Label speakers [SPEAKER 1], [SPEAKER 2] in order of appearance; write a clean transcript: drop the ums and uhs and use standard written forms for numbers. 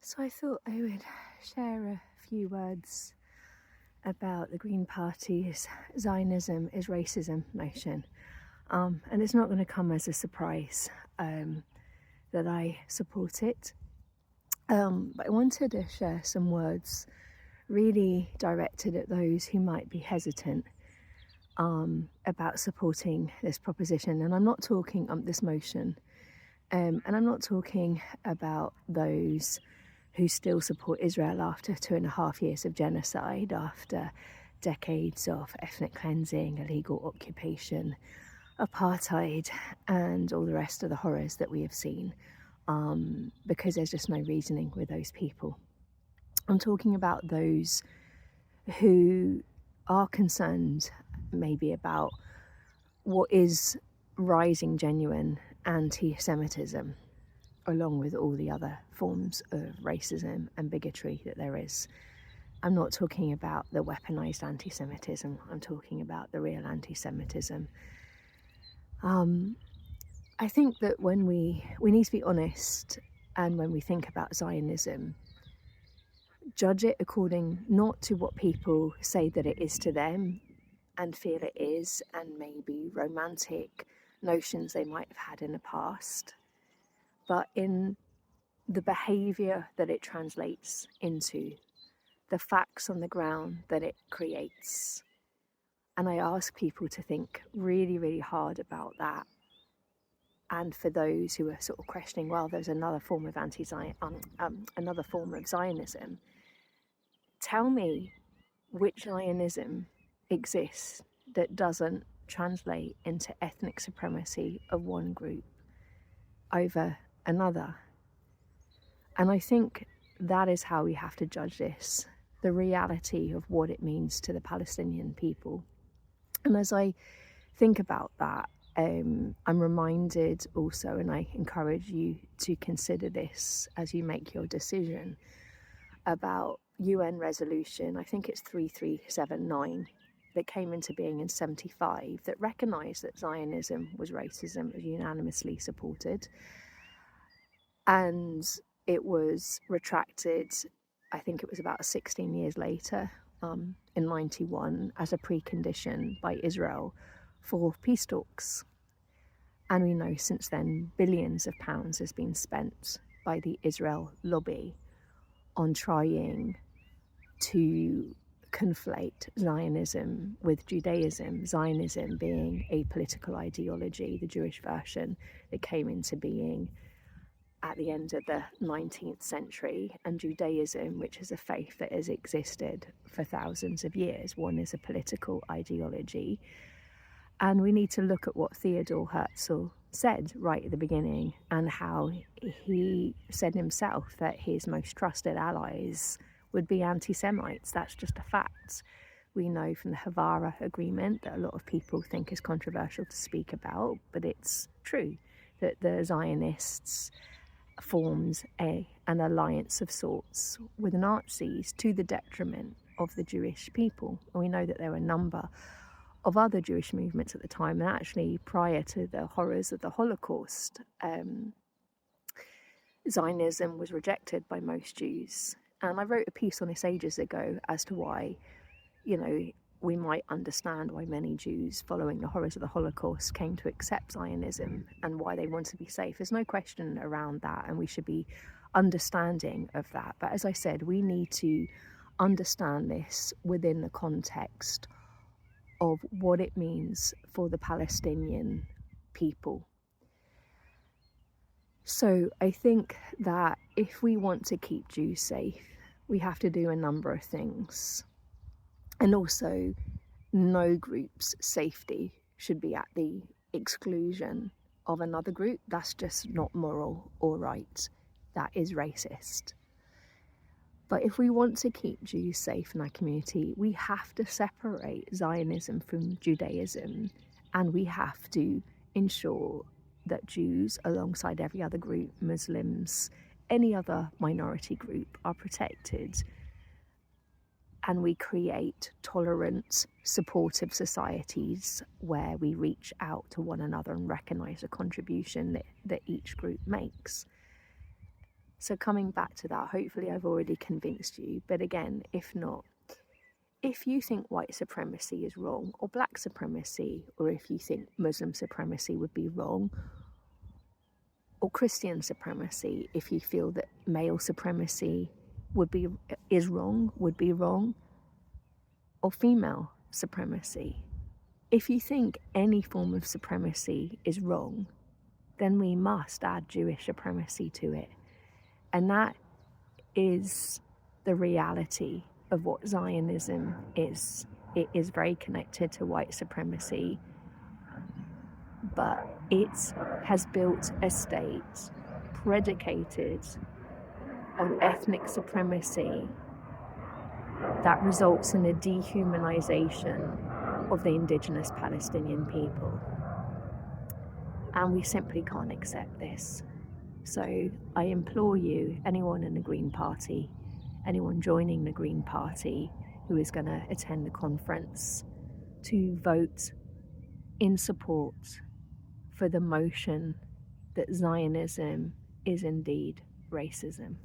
[SPEAKER 1] So I thought I would share a few words about the Green Party's Zionism is racism notion. And it's not going to come as a surprise that I support it. But I wanted to share some words really directed at those who might be hesitant about supporting this proposition. And I'm not talking this motion. And I'm not talking about those who still support Israel after 2.5 years of genocide, after decades of ethnic cleansing, illegal occupation, apartheid, and all the rest of the horrors that we have seen, because there's just no reasoning with those people. I'm talking about those who are concerned maybe about what is rising genuine anti-Semitism, along with all the other forms of racism and bigotry that there is. I'm not talking about the weaponized anti-Semitism, I'm talking about the real anti-Semitism. I think that when we need to be honest, and when we think about Zionism, judge it according not to what people say that it is to them and feel it is, and maybe romantic notions they might have had in the past, but in the behaviour that it translates into, the facts on the ground that it creates. And I ask people to think really, really hard about that. And for those who are sort of questioning, well, there's another form of another form of Zionism, tell me which Zionism exists that doesn't translate into ethnic supremacy of one group over another. And I think that is how we have to judge this, the reality of what it means to the Palestinian people. And as I think about that, I'm reminded also, and I encourage you to consider this as you make your decision, about UN resolution, I think it's 3379, that came into being in 75, that recognised that Zionism was racism, was unanimously supported. And it was retracted, I think it was about 16 years later, in 91, as a precondition by Israel for peace talks. And we know since then billions of pounds has been spent by the Israel lobby on trying to conflate Zionism with Judaism, Zionism being a political ideology, the Jewish version that came into being at the end of the 19th century, and Judaism, which is a faith that has existed for thousands of years. One is a political ideology. And we need to look at what Theodor Herzl said right at the beginning, and how he said himself that his most trusted allies would be anti-Semites. That's just a fact. We know from the Havara Agreement that a lot of people think is controversial to speak about, but it's true that the Zionists forms an alliance of sorts with Nazis to the detriment of the Jewish people. And we know that there were a number of other Jewish movements at the time, and actually prior to the horrors of the Holocaust, Zionism was rejected by most Jews. And I wrote a piece on this ages ago as to why, we might understand why many Jews following the horrors of the Holocaust came to accept Zionism and why they want to be safe. There's no question around that, and we should be understanding of that. But as I said, we need to understand this within the context of what it means for the Palestinian people. So I think that if we want to keep Jews safe, we have to do a number of things. And also, no group's safety should be at the exclusion of another group. That's just not moral or right. That is racist. But if we want to keep Jews safe in our community, we have to separate Zionism from Judaism, and we have to ensure that Jews, alongside every other group, Muslims, any other minority group, are protected. And we create tolerant, supportive societies where we reach out to one another and recognise the contribution that each group makes. So coming back to that, hopefully I've already convinced you, but again, if not, if you think white supremacy is wrong, or black supremacy, or if you think Muslim supremacy would be wrong, or Christian supremacy, if you feel that male supremacy would be wrong, or female supremacy, if you think any form of supremacy is wrong, then we must add Jewish supremacy to it. And that is the reality of what Zionism is. It is very connected to white supremacy, but it has built a state predicated on ethnic supremacy that results in a dehumanization of the indigenous Palestinian people. And we simply can't accept this. So I implore you, anyone in the Green Party, anyone joining the Green Party who is going to attend the conference, to vote in support for the motion that Zionism is indeed racism.